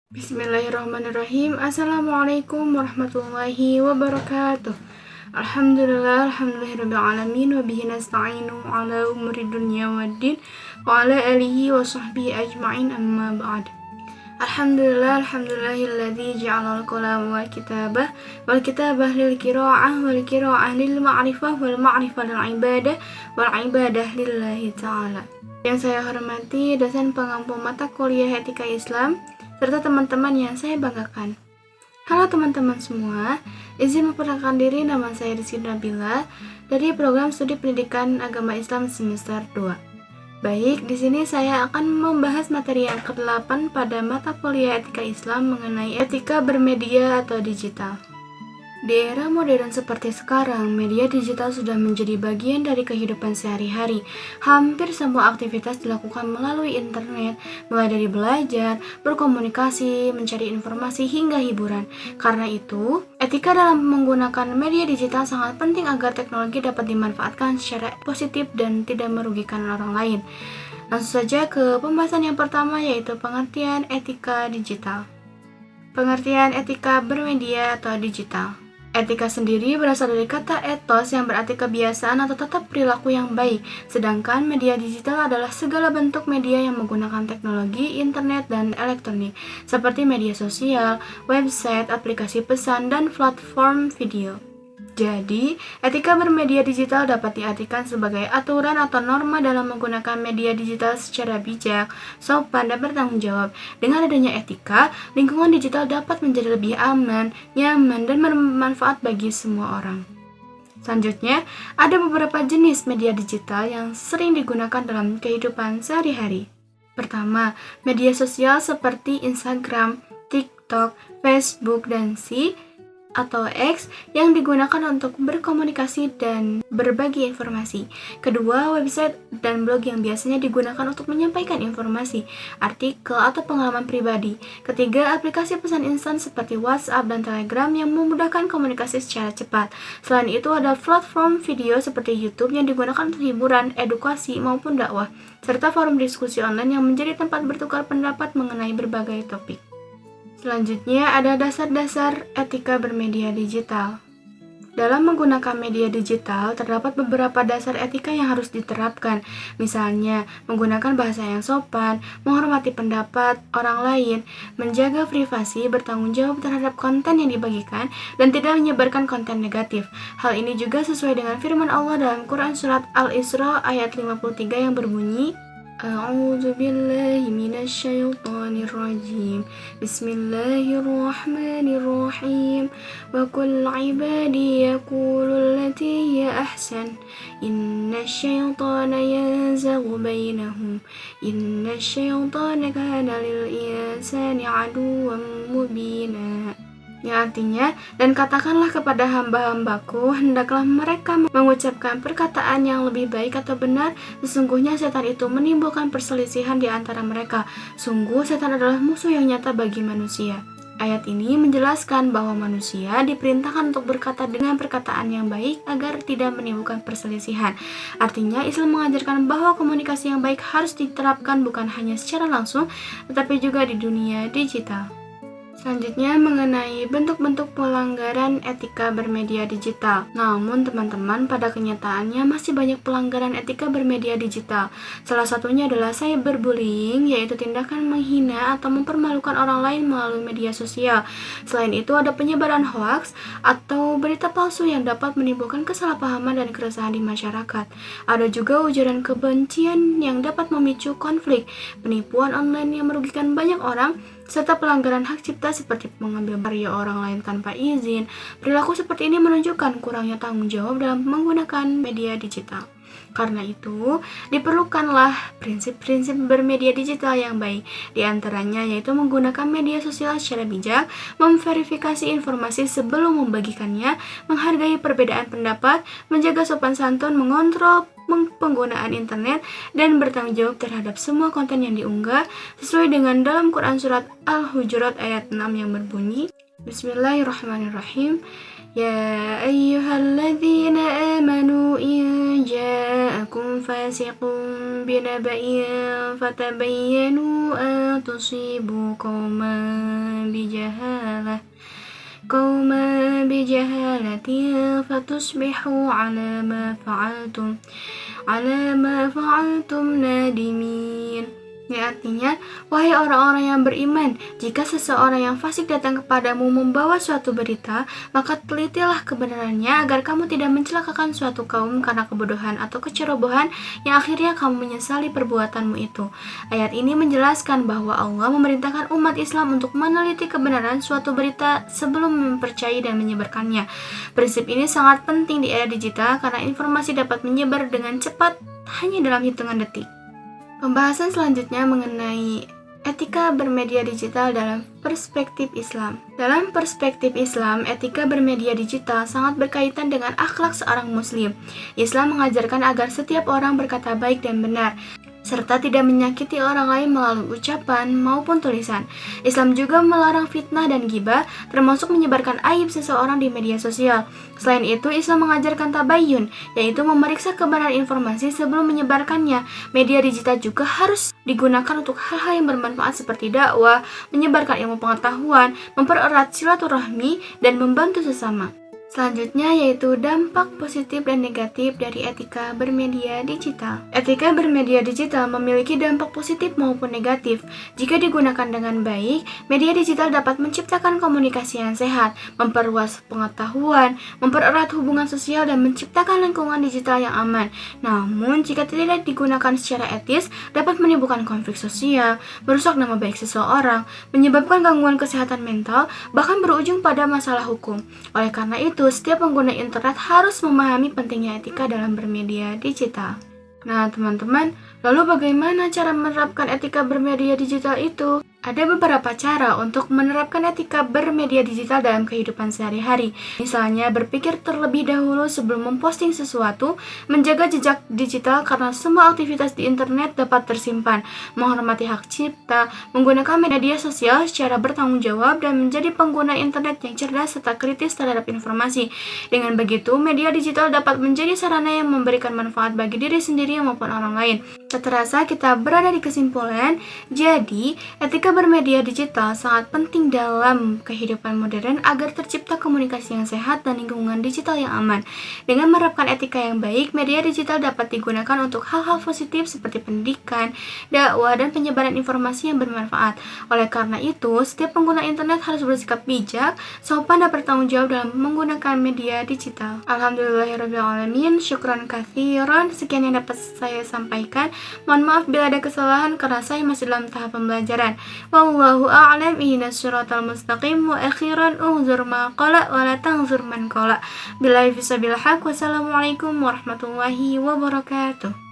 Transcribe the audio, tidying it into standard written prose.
Bismillahirrahmanirrahim. Assalamualaikum warahmatullahi wabarakatuh. Alhamdulillahirrahmanirrahim. Wa bihi nasta'inu ala umuri dunya waddin wa ala alihi wa sahbihi ajma'in, amma ba'd. Alhamdulillahilladzi ja'ala al-qalama wal kitabah lil qira'ah lil ma'rifah wal ma'rifah lil ibadah lillahi ta'ala. Yang saya hormati dosen pengampu mata kuliah Etika Islam serta teman-teman yang saya banggakan. Halo teman-teman semua, izin memperkenalkan diri, nama saya Rizky Nabila dari program studi pendidikan agama Islam semester 2. Baik, di sini saya akan membahas materi yang ke-8 pada mata kuliah Etika Islam mengenai etika bermedia atau digital. Di era modern seperti sekarang, media digital sudah menjadi bagian dari kehidupan sehari-hari. Hampir semua aktivitas dilakukan melalui internet, mulai dari belajar, berkomunikasi, mencari informasi, hingga hiburan. Karena itu, etika dalam menggunakan media digital sangat penting agar teknologi dapat dimanfaatkan secara positif dan tidak merugikan orang lain. Langsung saja ke pembahasan yang pertama, yaitu pengertian etika digital. Pengertian etika bermedia atau digital. Etika sendiri berasal dari kata etos yang berarti kebiasaan atau tata perilaku yang baik, sedangkan media digital adalah segala bentuk media yang menggunakan teknologi, internet, dan elektronik, seperti media sosial, website, aplikasi pesan, dan platform video. Jadi, etika bermedia digital dapat diartikan sebagai aturan atau norma dalam menggunakan media digital secara bijak, sopan, dan bertanggung jawab. Dengan adanya etika, lingkungan digital dapat menjadi lebih aman, nyaman, dan bermanfaat bagi semua orang. Selanjutnya, ada beberapa jenis media digital yang sering digunakan dalam kehidupan sehari-hari. Pertama, media sosial seperti Instagram, TikTok, Facebook, dan atau X yang digunakan untuk berkomunikasi dan berbagi informasi. Kedua, website dan blog yang biasanya digunakan untuk menyampaikan informasi, artikel, atau pengalaman pribadi. Ketiga, aplikasi pesan instan seperti WhatsApp dan Telegram yang memudahkan komunikasi secara cepat. Selain itu, ada platform video seperti YouTube yang digunakan untuk hiburan, edukasi, maupun dakwah, serta forum diskusi online yang menjadi tempat bertukar pendapat mengenai berbagai topik. Selanjutnya ada dasar-dasar etika bermedia digital. Dalam menggunakan media digital, terdapat beberapa dasar etika yang harus diterapkan. Misalnya, menggunakan bahasa yang sopan, menghormati pendapat orang lain, menjaga privasi, bertanggung jawab terhadap konten yang dibagikan, dan tidak menyebarkan konten negatif. Hal ini juga sesuai dengan firman Allah dalam Quran Surat Al-Isra ayat 53 yang berbunyi, A'udzu billahi minasyaitonir rajim. Bismillahirrahmanirrahim. Wa qul 'ibadi yaqulu allati hiya ahsan. Innasyaitana yanzaghu bainahum. Innasyaitana kana lil insani 'aduwwan mubina. Yang artinya, dan katakanlah kepada hamba-hambaku, hendaklah mereka mengucapkan perkataan yang lebih baik atau benar. Sesungguhnya setan itu menimbulkan perselisihan di antara mereka. Sungguh setan adalah musuh yang nyata bagi manusia. Ayat ini menjelaskan bahwa manusia diperintahkan untuk berkata dengan perkataan yang baik agar tidak menimbulkan perselisihan. Artinya, Islam mengajarkan bahwa komunikasi yang baik harus diterapkan bukan hanya secara langsung, tetapi juga di dunia digital. Selanjutnya mengenai bentuk-bentuk pelanggaran etika bermedia digital. Namun teman-teman, pada kenyataannya masih banyak pelanggaran etika bermedia digital. Salah satunya adalah cyberbullying, yaitu tindakan menghina atau mempermalukan orang lain melalui media sosial. Selain itu ada penyebaran hoaks atau berita palsu yang dapat menimbulkan kesalahpahaman dan keresahan di masyarakat. Ada juga ujaran kebencian yang dapat memicu konflik, penipuan online yang merugikan banyak orang, serta pelanggaran hak cipta seperti mengambil karya orang lain tanpa izin. Perilaku seperti ini menunjukkan kurangnya tanggung jawab dalam menggunakan media digital. Karena itu, diperlukanlah prinsip-prinsip bermedia digital yang baik. Di antaranya yaitu menggunakan media sosial secara bijak, memverifikasi informasi sebelum membagikannya, menghargai perbedaan pendapat, menjaga sopan santun, mengontrol penggunaan internet, dan bertanggung jawab terhadap semua konten yang diunggah sesuai dengan dalam Quran Surat Al-Hujurat ayat 6 yang berbunyi, Bismillahirrahmanirrahim. يا أيها الذين آمنوا إن جاءكم فاسق بنبأ فتبينوا أن تصيبوا قوما بجهالة فتصبحوا على ما فعلتم نادمين. Ini artinya, wahai orang-orang yang beriman, jika seseorang yang fasik datang kepadamu membawa suatu berita, maka telitilah kebenarannya agar kamu tidak mencelakakan suatu kaum karena kebodohan atau kecerobohan yang akhirnya kamu menyesali perbuatanmu itu. Ayat ini menjelaskan bahwa Allah memerintahkan umat Islam untuk meneliti kebenaran suatu berita sebelum mempercayai dan menyebarkannya. Prinsip ini sangat penting di era digital karena informasi dapat menyebar dengan cepat hanya dalam hitungan detik. Pembahasan selanjutnya mengenai etika bermedia digital dalam perspektif Islam. Dalam perspektif Islam, etika bermedia digital sangat berkaitan dengan akhlak seorang muslim. Islam mengajarkan agar setiap orang berkata baik dan benar, serta tidak menyakiti orang lain melalui ucapan maupun tulisan. Islam juga melarang fitnah dan ghibah, termasuk menyebarkan aib seseorang di media sosial. Selain itu, Islam mengajarkan tabayyun, yaitu memeriksa kebenaran informasi sebelum menyebarkannya. Media digital juga harus digunakan untuk hal-hal yang bermanfaat seperti dakwah, menyebarkan ilmu pengetahuan, mempererat silaturahmi, dan membantu sesama. Selanjutnya yaitu dampak positif dan negatif dari etika bermedia digital. Etika bermedia digital memiliki dampak positif maupun negatif. Jika digunakan dengan baik, media digital dapat menciptakan komunikasi yang sehat, memperluas pengetahuan, mempererat hubungan sosial, dan menciptakan lingkungan digital yang aman. Namun, jika tidak digunakan secara etis, dapat menimbulkan konflik sosial, merusak nama baik seseorang, menyebabkan gangguan kesehatan mental, bahkan berujung pada masalah hukum. Oleh karena itu, setiap pengguna internet harus memahami pentingnya etika dalam bermedia digital. Nah, teman-teman, lalu bagaimana cara menerapkan etika bermedia digital itu? Ada beberapa cara untuk menerapkan etika bermedia digital dalam kehidupan sehari-hari. Misalnya, berpikir terlebih dahulu sebelum memposting sesuatu, menjaga jejak digital karena semua aktivitas di internet dapat tersimpan, menghormati hak cipta, menggunakan media sosial secara bertanggung jawab, dan menjadi pengguna internet yang cerdas serta kritis terhadap informasi. Dengan begitu, media digital dapat menjadi sarana yang memberikan manfaat bagi diri sendiri maupun orang lain. Tak terasa kita berada di kesimpulan, jadi etika bermedia digital sangat penting dalam kehidupan modern agar tercipta komunikasi yang sehat dan lingkungan digital yang aman. Dengan menerapkan etika yang baik, media digital dapat digunakan untuk hal-hal positif seperti pendidikan, dakwah, dan penyebaran informasi yang bermanfaat. Oleh karena itu, setiap pengguna internet harus bersikap bijak, sopan, dan bertanggung jawab dalam menggunakan media digital. Alhamdulillahirrahmanirrahim, syukran katsiran. Sekian yang dapat saya sampaikan. Mohon maaf bila ada kesalahan karena saya masih dalam tahap pembelajaran. Wallahu a'lam, ihdinas siratal mustaqim, wa akhiran unzur ma qala wa la tanzur man qala. Billahi fisabilil haq. Wassalamualaikum warahmatullahi wabarakatuh.